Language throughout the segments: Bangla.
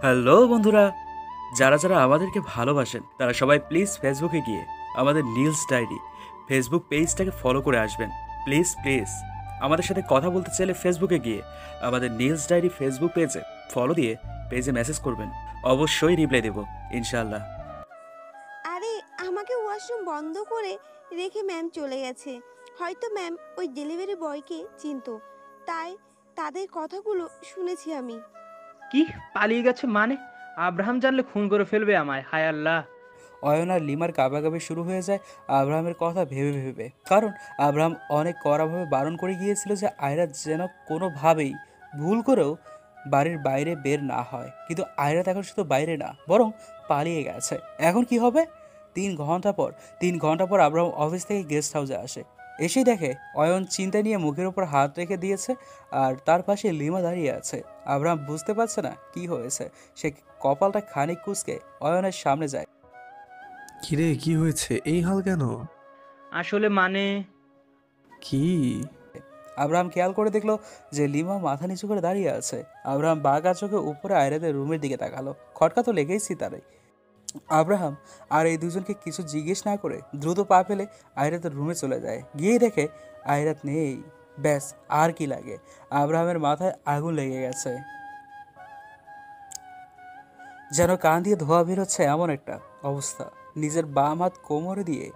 হ্যালো বন্ধুরা, যারা যারা আমাদেরকে ভালোবাসেন তারা সবাই প্লিজ ফেসবুকে গিয়ে আমাদের নীলস ডায়েরি ফেসবুক পেজটাকে ফলো করে আসবেন। প্লিজ প্লিজ আমাদের সাথে কথা বলতে চাইলে ফেসবুকে গিয়ে আমাদের নীলস ডায়েরি ফেসবুক পেজে ফলো দিয়ে পেজে মেসেজ করবেন। অবশ্যই রিপ্লাই দেব, ইনশাআল্লাহ। আরে, আমাকে ওয়াশরুম বন্ধ করে রেখে ম্যাম চলে গেছে। হয়তো ম্যাম ওই ডেলিভারি বয়কে চিনতো, তাই তাদের কথাগুলো শুনেছি আমি। কি? পালিয়ে গেছে মানে? আব্রাহাম জানলে খুন করে ফেলবে আমায়, হায় আল্লাহ। অয়ন আর লিমার কাবাকাবি শুরু হয়ে যায় আব্রাহামের কথা ভেবে ভেবে। কারণ আব্রাহাম অনেক কড়াভাবে বারণ করে গিয়েছিল যে আয়রাত যেন কোনোভাবেই ভুল করেও বাড়ির বাইরে বের না হয়। কিন্তু আয়রাত এখন শুধু বাইরে না, বরং পালিয়ে গেছে। এখন কি হবে? 3 ঘন্টা পর আব্রাহাম অফিস থেকে গেস্ট হাউসে আসে। এসেই দেখে অয়ন চিন্তা নিয়ে মুখের উপর হাত রেখে দিয়েছে, আর তার পাশে লিমা দাঁড়িয়ে আছে। আব্রাহাম বুঝতে পারছে না কি হয়েছে। সে কপালটা খানিক কুঁচকে অয়নের সামনে যায়। কিরে, কি হয়েছে? এই হাল কেন? আসলে মানে কি? আব্রাহাম খেয়াল করে দেখলো যে লিমা মাথা নিচু করে দাঁড়িয়ে আছে। আব্রাহাম বাঁকা চোখে উপরে আয়রাদের রুমের দিকে তাকালো। খটকা তো লেগেইছি তারে। আব্রাহাম আর এই দুজনকে কিছু জিজ্ঞেস না করে দ্রুত পা ফেলে আয়রাতের রুমে চলে যায়। গিয়ে দেখে আয়রাত নেই। ব্যাস, আর কি লাগে? আব্রাহামের মাথায় আগুন লেগে গেছে, যেন কান দিয়ে ধোয়া বেরোচ্ছে এমন একটা অবস্থা। নিজের বাম হাত কোমরে দিয়ে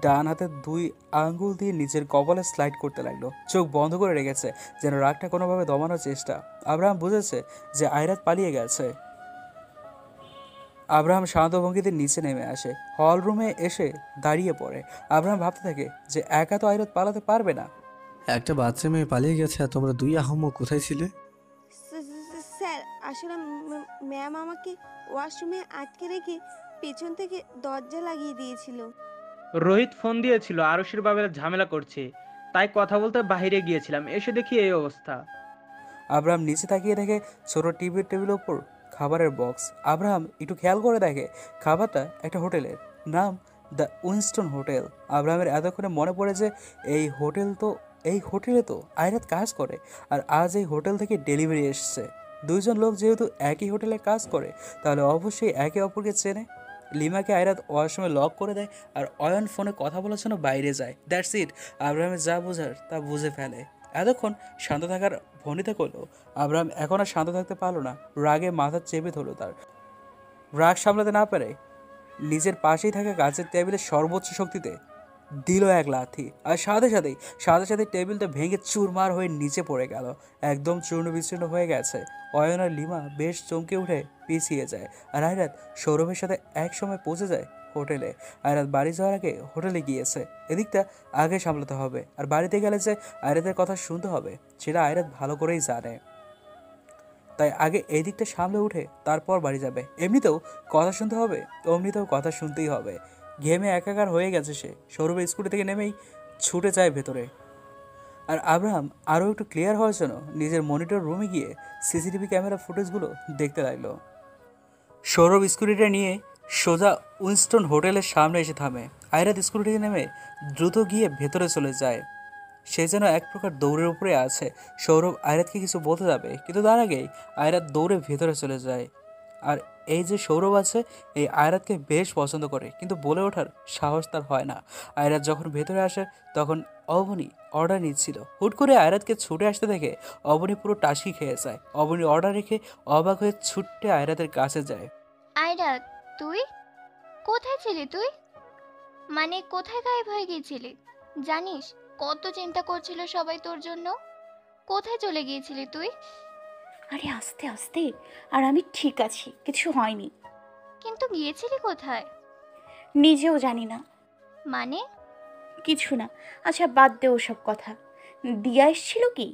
ডান হাতের 2 আঙ্গুল দিয়ে নিজের কপালে স্লাইড করতে লাগলো। চোখ বন্ধ করে রেখেছে, যেন রাগটা কোনোভাবে দমানোর চেষ্টা। আব্রাহাম বুঝেছে যে আয়রাত পালিয়ে গেছে। আব্রাহাম শান্ত ভঙ্গিতে নিচে নেমে আসে, হল রুমে এসে দাঁড়িয়ে পড়ে। আব্রাহাম ভাবতে থাকে যে একা তো আয়রাত পালাতে পারবে না। একটা বাচ্চা মেয়ে পালিয়ে গেছে আর তোমরা দুই আহম্মক কোথায় ছিলে? স্যার, আসলে ম্যাম আমাকে ওয়াশরুমে আটকে রেখে পেছন থেকে দরজা লাগিয়ে দিয়েছিল। রোহিত ফোন দিয়েছিল আরুষির বাবার ঝামেলা করছে, তাই কথা বলতে বাইরে গিয়েছিলাম, এসে দেখি এই অবস্থা। আব্রাহাম নিচে তাকিয়ে দেখে ছোট টিভির টেবিলের ওপর খাবারের বক্স। আব্রাহাম একটু খেয়াল করে দেখে খাবারটা একটা হোটেলের, নাম দ্য উইনস্টন হোটেল। আব্রাহামের এতক্ষণে মনে পড়ে যে এই হোটেলে তো আয়রাত কাজ করে, আর আজ এই হোটেল থেকে ডেলিভারি এসছে। দুইজন লোক যেহেতু একই হোটেলে কাজ করে, তাহলে অবশ্যই একে অপরকে চেনে। লিমাকে আয়রাত ওয়াশরুমে লক করে দেয়, আর অয়ন ফোনে কথা বলার জন্য বাইরে যায়। That's it. আব্রাহামের যা বোঝার তা বুঝে ফেলে। এতক্ষণ শান্ত থাকার ভনিতা করলো আব্রাহাম এখন আর শান্ত থাকতে পারলো না। রাগে মাথা চেপে ধরলো তার। রাগ সামলাতে না পারে নিজের পাশেই থাকা কাচের টেবিলের সর্বোচ্চ শক্তিতে দিল এক লাথি, আর সাথে সাথে টেবিলটা ভেঙে চুরমার হয়ে নিচে পড়ে গেল। একদম চূর্ণ বিচূর্ণ হয়ে গেছে। অয়ন আর লিমা বেশ চমকে উঠে পিছিয়ে যায়, আর আয়রাত সৌরভের সাথে একসময় পৌঁছে যায় হোটেলে। আয়রাত বাড়ি যাওয়ার আগে হোটেলে গিয়েছে। এদিকটা আগে সামলাতে হবে, আর বাড়িতে গেলে যে আয়রাতের কথা শুনতে হবে সেটা আয়রাত ভালো করেই জানে। তাই আগে এই দিকটা সামলে উঠে তারপর বাড়ি যাবে। এমনিতেও কথা শুনতে হবে, অমনিতেও কথা শুনতেই হবে। ঘেমে একাকার হয়ে গেছে সে। সৌরভ স্কুটি থেকে নেমেই ছুটে যায় ভেতরে। আর আব্রাহাম আরও একটু ক্লিয়ার হওয়ার জন্য নিজের মনিটর রুমে গিয়ে সিসিটিভি ক্যামেরা ফুটেজগুলো দেখতে লাগলো। সৌরভ স্কুটিটা নিয়ে সোজা উইনস্টন হোটেলের সামনে এসে থামে। আয়রাত স্কুটি থেকে নেমে দ্রুত গিয়ে ভেতরে চলে যায়। সে যেন এক প্রকার দৌড়ের উপরে আছে। সৌরভ আয়রাতকে কিছু বলতে যাবে, কিন্তু তার আগেই আয়রাত দৌড়ে ভেতরে চলে যায়। আর এই যে সৌরভ আছে, এই আয়রাতকে বেশ পছন্দ করে, কিন্তু বলে ওঠার সাহস তার হয় না। আয়রাত যখন ভেতরে আসে তখন অবনী অর্ডার নিচ্ছিল। হুট করে আয়রাতকে ছুটে আসতে দেখে অবনী পুরো টাসকি খেয়ে যায়। অবনী অর্ডার রেখে অবাক হয়ে ছুটে আয়রাতের কাছে যায়। আয়রা, তুই কোথায় ছিলি? তুই মানে কোথায় গায়েব হয়ে গিয়েছিলি? জানিস কত চিন্তা করছিল সবাই তোর জন্য। কোথায় চলে গিয়েছিলি তুই? আরে আস্তে আস্তে, আর আমি ঠিক আছি, কিছু হয়নি। কিন্তু গিয়েছিলি কোথায়? নিজেও জানি না। মানে? কিছু না। আচ্ছা বাদ দে ওসব কথা। দিয়া এসেছিল কি?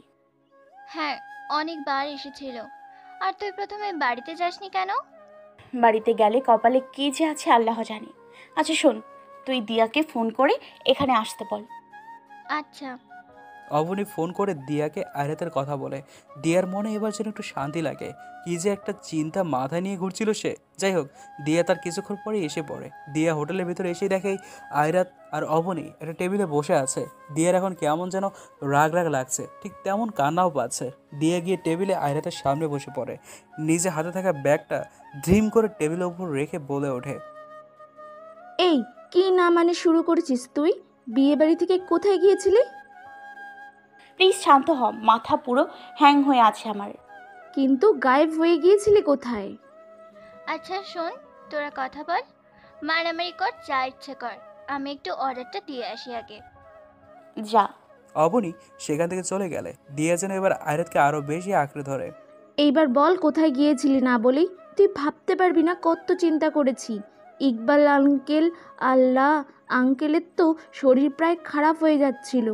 হ্যাঁ, অনেকবার এসেছিল। আর তুই প্রথমে বাড়িতে যাসনি কেন? বাড়িতে গেলে কপালে কি যে আছে আল্লাহ জানে। আচ্ছা শোন, তুই দিয়াকে ফোন করে এখানে আসতে বল। আচ্ছা। অবনী ফোন করে দিয়াকে আয়রাতের কথা বলে। দিয়ার মনে এবার যেন একটু শান্তি লাগে। কি যে একটা চিন্তা মাথায় নিয়ে ঘুরছিল সে। যাই হোক, দিয়া তার কিছুক্ষণ পরেই এসে পড়ে। দিয়া হোটেলের ভিতরে এসেই দেখে আয়রাত আর অবনী একটা টেবিলে বসে আছে। দিয়ার এখন কেমন যেন রাগ রাগ লাগছে, ঠিক তেমন কান্নাও পাচ্ছে। দিয়া গিয়ে টেবিলে আয়রাতের সামনে বসে পড়ে। নিজে হাতে থাকা ব্যাগটা ধ্রিম করে টেবিলের উপর রেখে বলে ওঠে, এই কি না মানে শুরু করেছিস তুই? বিয়ে বাড়ি থেকে কোথায় গিয়েছিলি? প্লিজ শান্ত হ, মাথা পুরো হ্যাং হয়ে আছে আমার। কিন্তু গায়েব হয়ে গিয়েছিলি কোথায়? আচ্ছা শোন, তোরা কথা বল, মারামারি কর, যা ইচ্ছে কর, আমি একটু অর্ডারটা দিয়ে আসি আগে। যা। অবনী সেখান থেকে চলে গেলে দিয়া যেন এবার আয়রাতকে আরো বেশি আঁকড়ে ধরে। এইবার বল কোথায় গিয়েছিলি না বলেই? তুই ভাবতে পারবি না কত চিন্তা করেছি। ইকবাল আঙ্কেল, আল্লাহ, আঙ্কেলের তো শরীর প্রায় খারাপ হয়ে যাচ্ছিল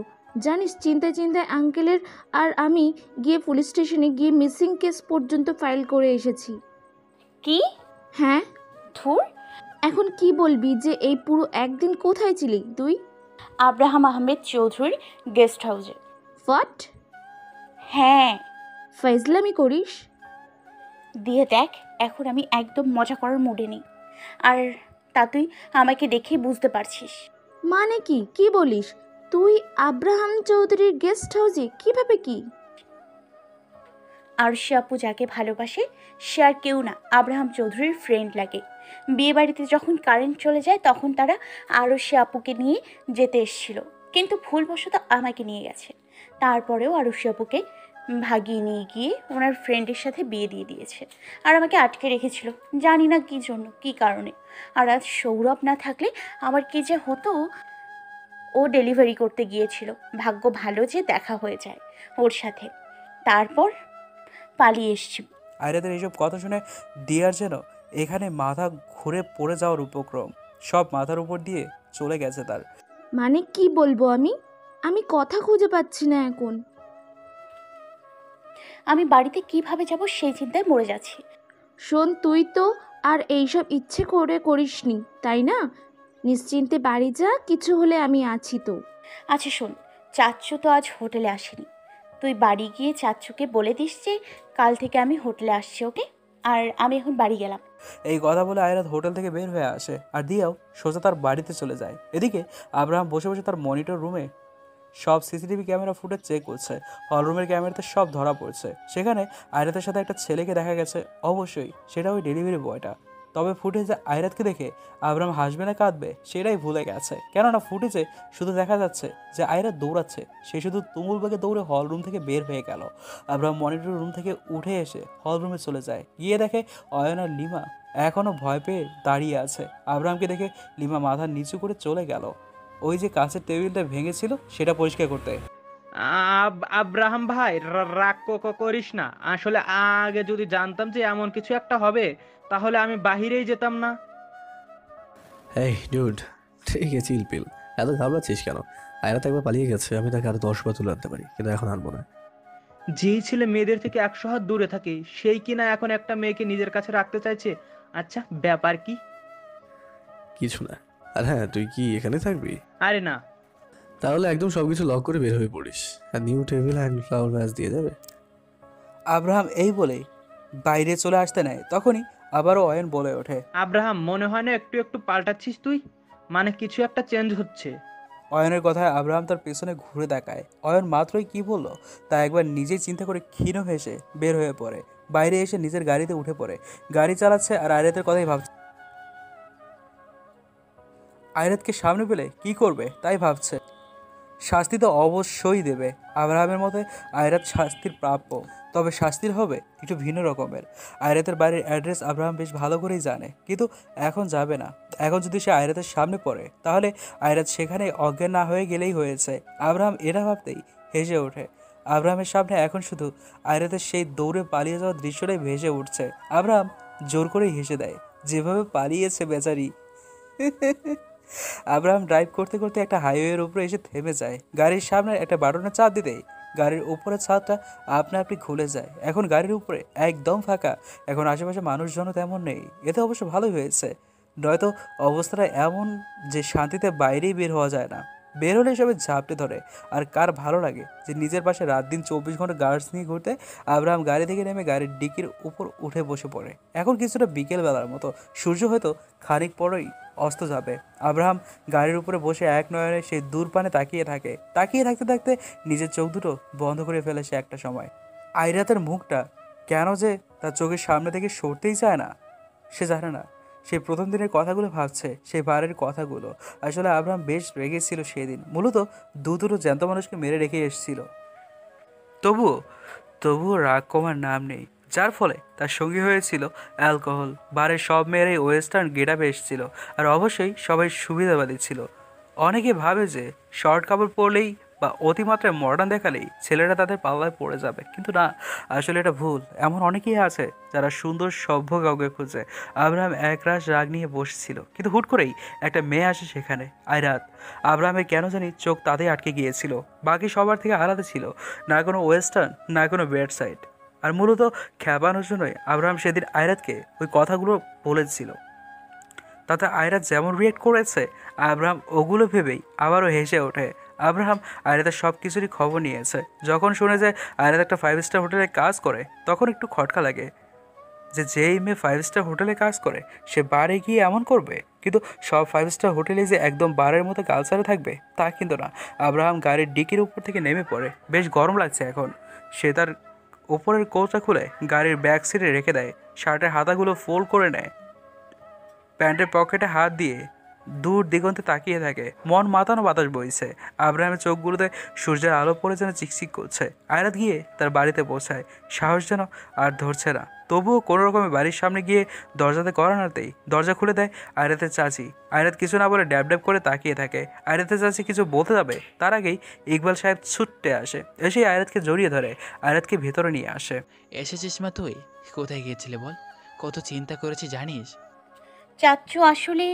জানিস। চিন্তায় চিন্তায় আঙ্কেলের আর আমি গিয়ে পুলিশ স্টেশনে গিয়ে মিসিং কেস পর্যন্ত ফাইল করে এসেছি। কি? হ্যাঁ। ধুর, এখন কি বলবি যে এই পুরো একদিন কোথায় ছিলি তুই? আব্রাহাম আহমেদ চৌধুরীর গেস্ট হাউসে। হোয়াট? হ্যাঁ। ফাইজলামি করিস? দিয়ে দেখ, এখন আমি একদম মজা করার মুডে নেই। আর তা তুই আমাকে দেখেই বুঝতে পারছিস। মানে কি? কি বলিস তুই? আব্রাহাম চৌধুরীর গেস্ট হাউসে কিভাবে? কি? আর সে আপু যাকে ভালোবাসে সে আর কেউ না, আব্রাহাম চৌধুরীর ফ্রেন্ড লাগে। বিয়ে বাড়িতে যখন কারেন্ট চলে যায় তখন তারা আরও সে আপুকে নিয়ে যেতে এসেছিল, কিন্তু ভুলবশত আমাকে নিয়ে গেছে। তারপরেও আরও সে আপুকে ভাগিয়ে নিয়ে গিয়ে ওনার ফ্রেন্ডের সাথে বিয়ে দিয়ে দিয়েছে, আর আমাকে আটকে রেখেছিল, জানি না কী জন্য, কী কারণে। আর আজ সৌরভ না থাকলে আমার কী যে হতো। ও ডেলিভারি করতে গিয়েছিল, ভাগ্য ভালো যে দেখা হয়ে যায় ওর সাথে, তারপর পালিয়ে এসছি। আয়রাতের এইসব কথা শুনে দিয়ার যেন এখানে মাথা ঘুরে পড়ে যাওয়ার উপক্রম। সব মাথার উপর দিয়ে চলে গেছে তার। মানে কি বলবো আমি কথা খুঁজে পাচ্ছি না এখন। আমি বাড়িতে কিভাবে যাব সেই চিন্তায় মরে যাচ্ছি। শোন, তুই তো আর এইসব ইচ্ছে করে করিসনি, তাই না? নিশ্চিন্তে বাড়ি যা, কিছু হলে আমি আছি তো। আচ্ছা শোন, চাচ্চু তো আজ হোটেলে আসেনি। তুই বাড়ি গিয়ে চাচ্চুকে বলে দিস যে কাল থেকে আমি হোটেলে আসছি, ওকে? আর আমি এখন বাড়ি গেলাম। এই কথা বলে আয়রাত হোটেল থেকে বের হয়ে আসে আর দিয়াও সোজা তার বাড়িতে চলে যায়। এদিকে আব্রাহাম বসে বসে তার মনিটর রুমে সব সিসিটিভি ক্যামেরা ফুটেজ চেক করছে। হলরুমের ক্যামেরাতে সব ধরা পড়ছে। সেখানে আয়রাতের সাথে একটা ছেলেকে দেখা গেছে। অবশ্যই সেটা ওই ডেলিভারি বয়টা। তবে ফুটেজে আয়রাতকে দেখে আব্রাহাম হাসবে না কাঁদবে সেটাই ভুলে গেছে। কেননা ফুটেজে শুধু দেখা যাচ্ছে যে আয়রাত দৌড়াচ্ছে, সে শুধু তুমুল বেগে দৌড়ে হলরুম থেকে বের হয়ে গেল। আব্রাহাম মনিটর রুম থেকে উঠে এসে হলরুমে চলে যায়। গিয়ে দেখে অয়ন আর লিমা এখনও ভয় পেয়ে দাঁড়িয়ে আছে। আব্রাহামকে দেখে লিমা মাথা নিচু করে চলে গেল ওই যে কাঁচের টেবিলটা ভেঙেছিল সেটা পরিষ্কার করতে। আব্রাহাম ভাই, রাগ করিস না। আসলে আগে যদি জানতাম যে এমন কিছু একটা হবে তাহলে আমি বাহিরেই যেতাম না। এই ডুড, ঠিক আছে চিল পিল, এত ঘাবড়াচ্ছিস কেন? আয়রাত একবার পালিয়ে গেছে, আমি তাকে আরো 10 বার তুলে আনতে পারি, কিন্তু এখন আনবো না। যেই ছেলে মেয়েদের থেকে 100 হাত দূরে থাকে সেই কিনা এখন একটা মেয়েকে নিজের কাছে রাখতে চাইছে। আচ্ছা, ব্যাপার কি? কিছু না। আর হ্যাঁ, তুই কি এখানে থাকবি? আরে না। তাহলে একদম সবকিছু লক করে বের হয়ে পড়িস, আর new table and flower Vyas দিয়ে যাবে। আব্রাহাম এই বলেই বাইরে চলে আসতে নেয়, তখনই আবারও অয়ন বলে ওঠে, আব্রাহাম, মনে হয় না একটু একটু পাল্টাচ্ছিস তুই? মানে কিছু একটা চেঞ্জ হচ্ছে। অয়নের কথায় আব্রাহাম তার পেছনে ঘুরে তাকায়। অয়ন মাত্রই কি বলল তা একবার নিজেই চিন্তা করে ক্ষীণ হেসে বের হয়ে পড়ে। বাইরে এসে নিজের গাড়িতে উঠে পড়ে। গাড়ি চালাচ্ছে আর আয়রাতের কথাই ভাবছে। আয়রাতকে সামনে পেলে কি করবে তাই ভাবছে। শাস্তি তো অবশ্যই দেবে। আব্রাহামের মতে আয়রাত শাস্তির প্রাপ্য, তবে শাস্তির হবে একটু ভিন্ন রকমের। আয়রাতের বাড়ির অ্যাড্রেস আব্রাহাম বেশ ভালো করেই জানে, কিন্তু এখন যাবে না। এখন যদি সে আয়রাতের সামনে পড়ে তাহলে আয়রাত সেখানে অজ্ঞান না হয়ে গেলেই হয়েছে। আব্রাহাম এটা ভাবতেই হেসে ওঠে। আব্রাহামের সামনে এখন শুধু আয়রাতের সেই দৌড়ে পালিয়ে যাওয়ার দৃশ্যটাই ভেসে উঠছে। আব্রাহাম জোর করেই হেসে দেয়, যেভাবে পালিয়েছে বেচারি। আব্রাহাম ড্রাইভ করতে করতে একটা হাইওয়ের উপরে এসে থেমে যায়। গাড়ির সামনে একটা বাটনে চাপ দিতেই গাড়ির উপরের ছাদটা আপনা আপনি খুলে যায়। এখন গাড়ির উপরে একদম ফাঁকা। এখন আশেপাশে মানুষজনও তেমন নেই। এতে অবশ্য ভালোই হয়েছে, নয়তো অবস্থাটা এমন যে শান্তিতে বাইরেই বের হওয়া যায় না। বের হলে সবাই ঝাপটে ধরে। আর কার ভালো লাগে যে নিজের পাশে রাত দিন 24 ঘন্টা গার্ডস নিয়ে ঘুরতে। আব্রাহাম গাড়ি থেকে নেমে গাড়ির ডিকির উপর উঠে বসে পড়ে। এখন কিছুটা বিকেলবেলার মতো, সূর্য হয়তো খানিক পরেই অস্ত যাবে। আব্রাহাম গাড়ির উপরে বসে এক নয়নে সেই দূর পানে তাকিয়ে থাকে। তাকিয়ে থাকতে থাকতে নিজের চোখ দুটো বন্ধ করে ফেলে সে একটা সময়। আইরাতের মুখটা কেন যে তার চোখের সামনে থেকে সরতেই চায় না, সে জানে না। সেই প্রথম দিনের কথাগুলো ভাবছে, সেই বারের কথাগুলো। আসলে আব্রাহাম বেশ রেগেছিল সেদিন, মূলত দুটো জ্যান্ত মানুষকে মেরে রেখে এসেছিল। তবুও তবুও রাগ কমার নাম নেই, যার ফলে তার সঙ্গী হয়েছিল অ্যালকোহল। বারের সব মেয়েরাই ওয়েস্টার্ন গেটআপে এসেছিল, আর অবশ্যই সবাই সুবিধাবাদী ছিল। অনেকে ভাবে যে শর্ট কাপড় পরলেই বা অতিমাত্রায় মডার্ন দেখালেই ছেলেরা তাদের পাল্লায় পড়ে যাবে, কিন্তু না, আসলে এটা ভুল। এমন অনেকেই আছে যারা সুন্দর সভ্য কাউকে খুঁজে। আব্রাহাম একরাশ রাগ নিয়ে বসছিল, কিন্তু হুট করেই একটা মেয়ে আসে সেখানে, আয়রাত। আব্রাহামের কেন জানি চোখ তাতেই আটকে গিয়েছিল। বাকি সবার থেকে আলাদা ছিল, না কোনো ওয়েস্টার্ন, না কোনো বেড সাইড। আর মূলত খেপানোর জন্যই আব্রাহাম সেদিন আয়রাতকে ওই কথাগুলো বলেছিল। তাতে আয়রাত যেমন রিয়েক্ট করেছে, আব্রাহাম ওগুলো ভেবেই আবারও হেসে ওঠে। আব্রাহাম আয়রাতের সব কিছুরই খবর নিয়েছে। যখন শুনে যায় আয়রাত একটা 5 স্টার হোটেলে কাজ করে, তখন একটু খটকা লাগে যে যেই মেয়ে 5 স্টার হোটেলে কাজ করে সে বারে গিয়ে এমন করবে। কিন্তু সব 5 স্টার হোটেলেই যে একদম বারের মতো কালচারে থাকবে তা কিন্তু না। আব্রাহাম গাড়ির ডিকির উপর থেকে নেমে পড়ে। বেশ গরম লাগছে এখন। সে তার ওপরের কোটটা খুলে গাড়ির ব্যাক সিটে রেখে দেয়, শার্টের হাতাগুলো ফোল্ড করে নেয়, প্যান্টের পকেটে হাত দিয়ে দূর দিগন্তে তাকিয়ে থাকে। মন মাতানো বাতাস বইছে। আব্রাহামের চোখগুলোতে সূর্যের আলো পড়ে যেন চিকচিক করছে। আয়রাত গিয়ে তার বাড়িতে পৌঁছায়, সাহস যেন আর ধরছে না। তবুও কোনো রকমে বাড়ির সামনে গিয়ে দরজাতে কড়া নাড়তেই দরজা খুলে দেয় আয়রাতের চাচি। আয়রাত কিছু না বলে ড্যাব ড্যাব করে তাকিয়ে থাকে। আয়রাতের চাচি কিছু বলতে যাবে, তার আগেই ইকবাল সাহেব ছুটতে আসে, এসে আয়রাতকে জড়িয়ে ধরে আয়রাতকে ভেতরে নিয়ে আসে। এসেছিস মা? তুই কোথায় গিয়েছিলে বল? কত চিন্তা করেছি জানিস? চাচ্চু আসলে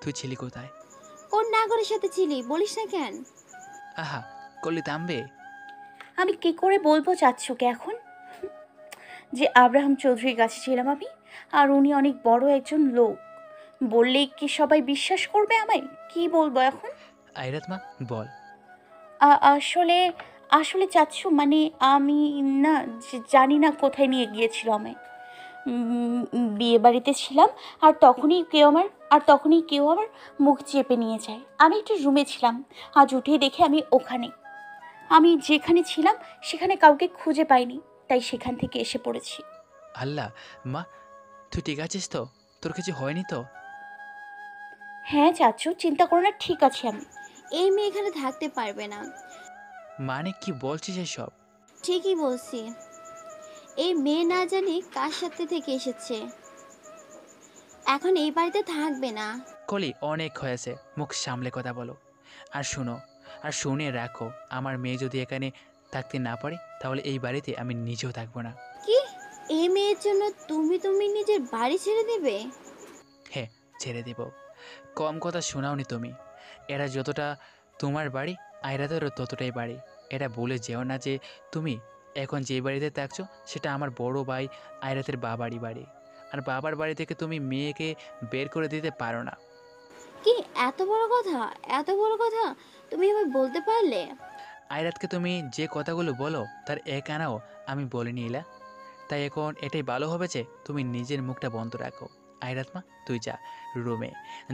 তুই ছিলি কোথায়? কোন নাগরের সাথে ছিলি বলিস না কেন? আহা, করলি তাম্বে। আমি কি করে বলবো চাচ্চুকে এখন যে আব্রাহাম চৌধুরীর কাছে ছিলাম আমি, আর উনি অনেক বড় একজন লোক। বললেই কি সবাই বিশ্বাস করবে আমায়? কি বলবো এখন? আইরাত মা, বল। আসলে আসলে চাচ্ছু মানে আমি না জানি না কোথায় নিয়ে গিয়েছিল আমায়। বিয়ে বাড়িতে ছিলাম, আর তখনই কেউ আমার মুখ চেপে নিয়ে যায়। আমি একটু রুমে ছিলাম, আজ উঠে দেখে আমি যেখানে ছিলাম সেখানে কাউকে খুঁজে পাইনি, তাই সেখান থেকে এসে পড়েছি। আল্লাহ, মা তুই ঠিক আছিস তো? তোর কিছু হয়নি তো? হ্যাঁ চাচ্ছু, চিন্তা করো না, ঠিক আছে আমি। এই মেয়ে এখানে থাকতে পারবে না। মানে কি বলছিস এসব? ঠিকই বলছি, এই মেয়ে না জানি কার সাথে থেকে এসেছে, এখন এই বাড়িতে থাকবে না। কলি, অনেক হয়েছে, মুখ সামলে কথা বলো। আর শুনো, আর শুনে রাখো, আমার মেয়ে যদি এখানে থাকতে না পারে তাহলে এই বাড়িতে আমি নিজেও থাকবো না। কি, এই মেয়ের জন্য তুমি নিজের বাড়ি ছেড়ে দেবে? হ্যাঁ, ছেড়ে দেব। কম কথা শোনাওনি তুমি। এরা যতটা তোমার বাড়ি, আয়রাতেরও ততটাই বাড়ি। এটা বলে যেও না যে তুমি এখন যে বাড়িতে থাকছো সেটা আমার বড় ভাই আয়রাতের বাবারই বাড়ি। আর বাবার বাড়ি থেকে তুমি মেয়েকে বের করে দিতে পারো না। কি এত বড় কথা, এত বড় কথা তুমি আমায় বলতে পারলে? আয়রাতকে তুমি যে কথাগুলো বলো তার এক আনাও আমি বলিনি ইলা। তাই এখন এটাই ভালো হবে যে তুমি নিজের মুখটা বন্ধ রাখো। আয়রাত মা, তুই যা রুমে,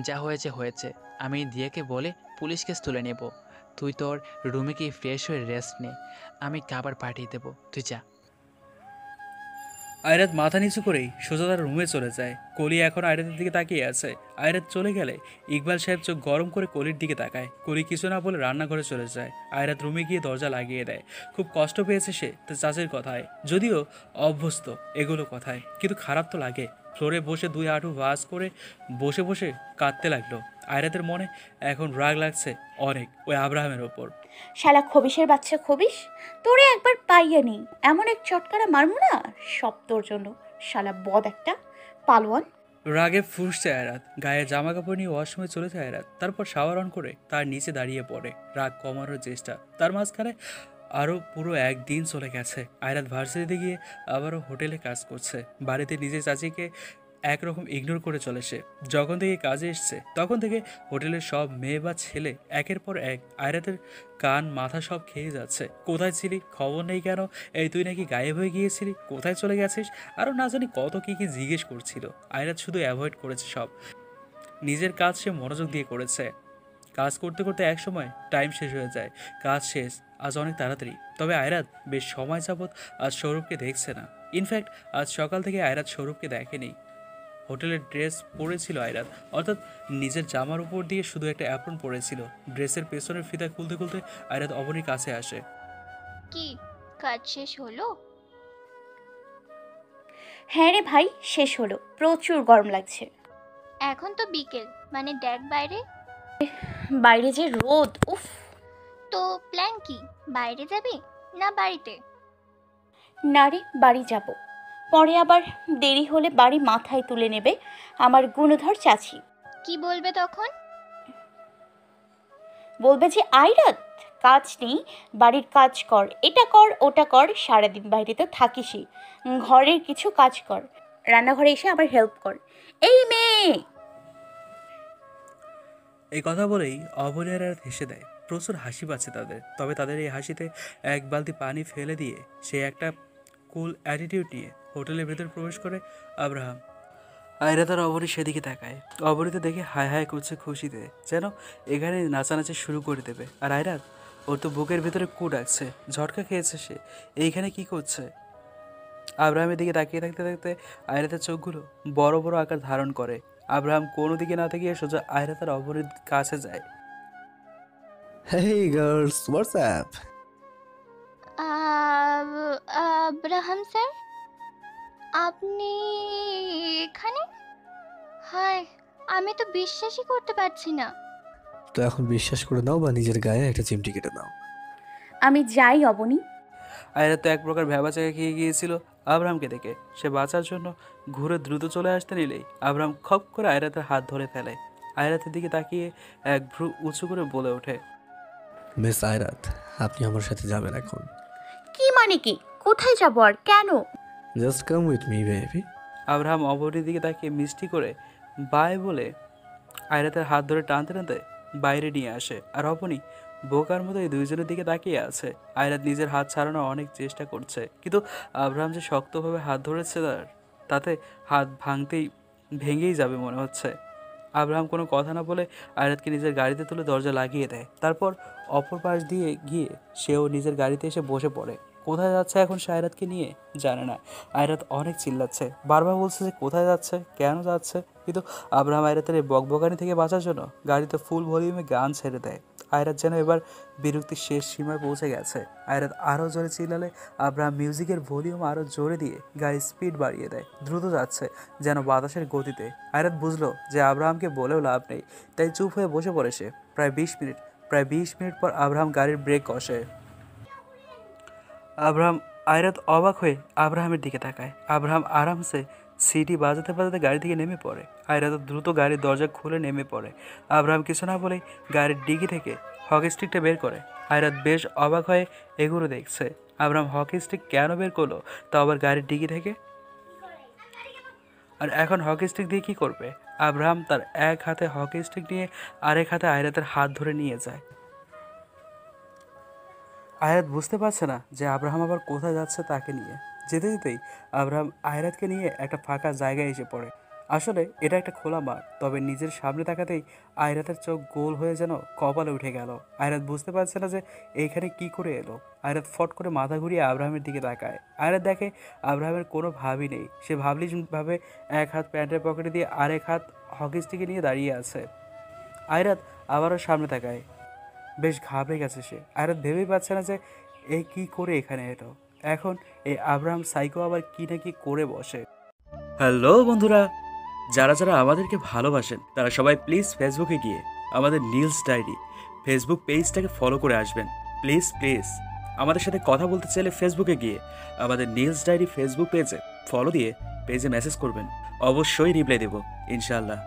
যা হয়েছে হয়েছে। আমি দিয়াকে বলে পুলিশ কেস তুলে নেব। তুই তোর রুমে গিয়ে ফ্রেশ হয়ে রেস্ট নে, আমি খাবার পাঠিয়ে দেবো, তুই যা। আয়রাত মাথা নিচু করেই সোজা তার রুমে চলে যায়। কলি এখন আয়রাতের দিকে তাকিয়ে আছে। আয়রাত চলে গেলে ইকবাল সাহেব চোখ গরম করে কলির দিকে তাকায়। কলি কিছু না বলে রান্নাঘরে চলে যায়। আয়রাত রুমে গিয়ে দরজা লাগিয়ে দেয়। খুব কষ্ট পেয়েছে সে তার চাচির কথায়, যদিও অভ্যস্ত এগুলো কথায়, কিন্তু খারাপ তো লাগে। ফ্লোরে বসে 2 হাঁটু ভাঁজ করে বসে বসে কাঁদতে লাগলো। আয়রাতের মনে এখন রাগ লাগছে অনেক ওই আব্রাহামের ওপর। শালা খবিশের বাচ্চা খবিশ, তোরে একবার পাইয়া নেই, এমন এক চটকারা মারমু না সব তোর জন্য। শালা বদ একটা পালোয়ান। রাগে ফুঁসছে আয়রাত। গায়ে জামা কাপড় নিয়ে ওয়াশরুমে চলে যায় আয়রাত। তারপর শাওয়ার অন করে তার নিচে দাঁড়িয়ে পড়ে। রাগ কমানোর চেষ্টা, তার মাঝখানে আরও পুরো একদিন চলে গেছে। আয়রাত ভার্সিটিতে গিয়ে আবারও হোটেলে কাজ করছে। বাড়িতে নিজের চাচিকে একরকম ইগনোর করে চলে সে। যখন থেকে কাজে এসছে তখন থেকে হোটেলের সব মেয়ে বা ছেলে একের পর এক আয়রাতের কান মাথা সব খেয়ে যাচ্ছে। কোথায় ছিলি, খবর নেই কেন, এই তুই নাকি গায়েব হয়ে গিয়েছিলি, কোথায় চলে গেছিস, আরও না জানি কত কী কী জিজ্ঞেস করছিল। আয়রাত শুধু অ্যাভয়েড করেছে সব। নিজের কাজ সে মনোযোগ দিয়ে করেছে। কাজ করতে করতে এক সময় টাইম শেষ হয়ে যায়। কাজ শেষ আজ অনেক তাড়াতাড়ি। তবে আয়রাত বেশ সময় যাবৎ আজ সৌরভকে দেখছে না। ইনফ্যাক্ট আজ সকাল থেকে আয়রাত সৌরভকে দেখেনি। হোটেলের ড্রেস পরেছিল আয়রাত, অর্থাৎ নিজের জামার উপর দিয়ে শুধু একটা অ্যাপ্রন পরেছিল। ড্রেসের পেছনের ফিতা খুলতে খুলতে আয়রাত অবনীর কাছে আসে। কি কাজ শেষ হলো? হ্যাঁ রে ভাই, শেষ হলো। প্রচুর গরম লাগছে। এখন তো বিকেল, মানে দেখ বাইরে। বাইরে যে রোদ, উফ। তো প্ল্যান কি? বাইরে যাবি না বাড়িতে? না রে, বাড়ি যাব। পরে আবার দেরি হলে বাড়ি মাথায় তুলে নেবে আমার গুণধর চাচি। কি বলবে তখন? বলবে যে আইরাত, কাজ নেই, বাড়ির কাজ কর, এটা কর ওটা কর, সারাদিন বাইরে তো থাকিসই, ঘরের কিছু কাজ কর, রান্নাঘরে এসে আবার হেল্প কর। এই মেয়ে! এই কথা বলেই অবনী আর আয়রাত হেসে দেয়। প্রচুর হাসি পাচ্ছে তাদের। তবে তাদের এই হাসিতে এক বালতি পানি ফেলে দিয়ে সে একটা কুল অ্যাটিটিউড নিয়ে হোটেলের ভেতর প্রবেশ করে আব্রাহাম। আয়রাত আর অবনী সেদিকে তাকায়। অবনীতে দেখে হায় হায় করছে খুশিতে, যেন এখানে নাচানাচি শুরু করে দেবে। আর আয়রাত, ওর তো বুকের ভেতরে কু ডাকছে, ঝটকা খেয়েছে সে। এইখানে কি করছে? আব্রাহামের দিকে তাকিয়ে থাকতে থাকতে আয়রাতের চোখগুলো বড় বড় আকার ধারণ করে। আব্রাহাম কোনো দিকে না তাকিয়ে সোজা আয়রাত আর অবনীর কাছে যায়। Hey girls, what's up? Abraham sir, আপনি এখানে? হায়, আমি তো বিশ্বাসই করতে পারছি না। তো এখন বিশ্বাস করে নাও বা নিজের গায়ে একটা চিমটি কেটে নাও। আমি যাই অবনী। আয়রাত তো এক প্রকার ভ্যাবাচাকা খেয়ে গিয়েছিল আব্রাহামকে দেখে। সে বাঁচার জন্য ঘুরে দ্রুত চলে আসতে নিলেই আব্রাহাম খপ করে আয়রাতের হাত ধরে ফেলে। আয়রাতের দিকে তাকিয়ে এক ভ্রু উঁচু করে বলে ওঠে, মিস আয়রাত, আপনি আমার সাথে যাবেন এখন। কি মানে কি? কোথায় যাব আর কেন? Just come with me baby. Abraham অবনীর দিকে তাকিয়ে মিষ্টি করে বাই বলে আয়রাতের হাত ধরে টানতে টানতে বাইরে নিয়ে আসে। আর অবনী বোকার মতো এই দুইজনের দিকে তাকিয়ে আছে। আয়রাত নিজের হাত ছাড়ানোর অনেক চেষ্টা করছে, কিন্তু আব্রাহাম যে শক্তভাবে হাত ধরেছে তাতে হাত ভেঙেই যাবে মনে হচ্ছে। আব্রাহাম কোনো কথা না বলে আয়রাতকে নিজের গাড়িতে তুলে দরজা লাগিয়ে দেয়। তারপর অপর পাশ দিয়ে গিয়ে সেও নিজের গাড়িতে এসে বসে পড়ে। কোথায় যাচ্ছে এখন সে আয়রাতকে নিয়ে জানে না। আয়রাত অনেক চিল্লাচ্ছে, বারবার বলছে যে কোথায় যাচ্ছে, কেন যাচ্ছে, কিন্তু আব্রাহাম আয়রাতের এই বকবকানি থেকে বাঁচার জন্য গাড়িতে ফুল ভলিউমে গান ছেড়ে দেয়। আয়রাত যেন এবার বিরক্তির শেষ সীমায় পৌঁছে গেছে। আয়রাত আরও জোরে চিল্লালে আব্রাহাম মিউজিকের ভলিউম আরও জোরে দিয়ে গাড়ির স্পিড বাড়িয়ে দেয়। দ্রুত যাচ্ছে যেন বাতাসের গতিতে। আয়রাত বুঝলো যে আব্রাহামকে বলেও লাভ নেই, তাই চুপ হয়ে বসে পড়ে সে। প্রায় 20 মিনিট পর আব্রাহাম গাড়ির ব্রেক কষে। আয়রাত অবাক হয়ে আব্রাহামের দিকে তাকায়। আব্রাহাম আরামসে সিটি বাজাতে বাজাতে গাড়ি থেকে নেমে পড়ে। আয়রাত দ্রুত গাড়ির দরজা খুলে নেমে পড়ে। আব্রাহাম কিছু না বলেই গাড়ির ডিগি থেকে হকি স্টিকটা বের করে। আয়রাত বেশ অবাক হয়ে এগুলো দেখছে। আব্রাহাম হকি স্টিক কেন বের করলো, তা আবার গাড়ির ডিগি থেকে? আর এখন হকি স্টিক দিয়ে কী করবে? আব্রাহাম তার এক হাতে হকি স্টিক নিয়ে আরেক হাতে আয়রাতের হাত ধরে নিয়ে যায়। আয়রাত বুঝতে পারছে না যে আব্রাহাম আবার কোথায় যাচ্ছে তাকে নিয়ে। যেতে যেতেই আব্রাহাম আয়রাতকে নিয়ে একটা ফাঁকা জায়গায় এসে পড়ে। আসলে এটা একটা খোলা মাঠ, তবে নিজের সামনে তাকাতেই আয়রাতের চোখ গোল হয়ে যেন কপালে উঠে গেল। আয়রাত বুঝতে পারছে না যে এইখানে কি করে এলো। আয়রাত ফট করে মাথা ঘুরিয়ে আব্রাহামের দিকে তাকায়। আয়রাত দেখে আব্রাহামের কোনো ভাবই নেই। সে ভাবে এক হাত প্যান্টের পকেটে দিয়ে আরেক হাত হকি স্টিকে নিয়ে দাঁড়িয়ে আছে। আয়রাত আবারও সামনে তাকায়। বেশ ঘাবড়ে গেছে সে। আয়রাত ভেবেই পাচ্ছে না যে এই কি করে এখানে এলো। এখন এই আব্রাহাম সাইকো আবার কি না কি করে বসে। হ্যালো বন্ধুরা, যারা যারা আমাদেরকে ভালোবাসেন তারা সবাই প্লিজ ফেসবুকে গিয়ে আমাদের নীলস ডায়েরি ফেসবুক পেজটাকে ফলো করে আসবেন। প্লিজ আমাদের সাথে কথা বলতে চাইলে ফেসবুকে গিয়ে আমাদের নীলস ডায়েরি ফেসবুক পেজে ফলো দিয়ে পেজে মেসেজ করবেন। অবশ্যই রিপ্লাই দেব ইনশাআল্লাহ।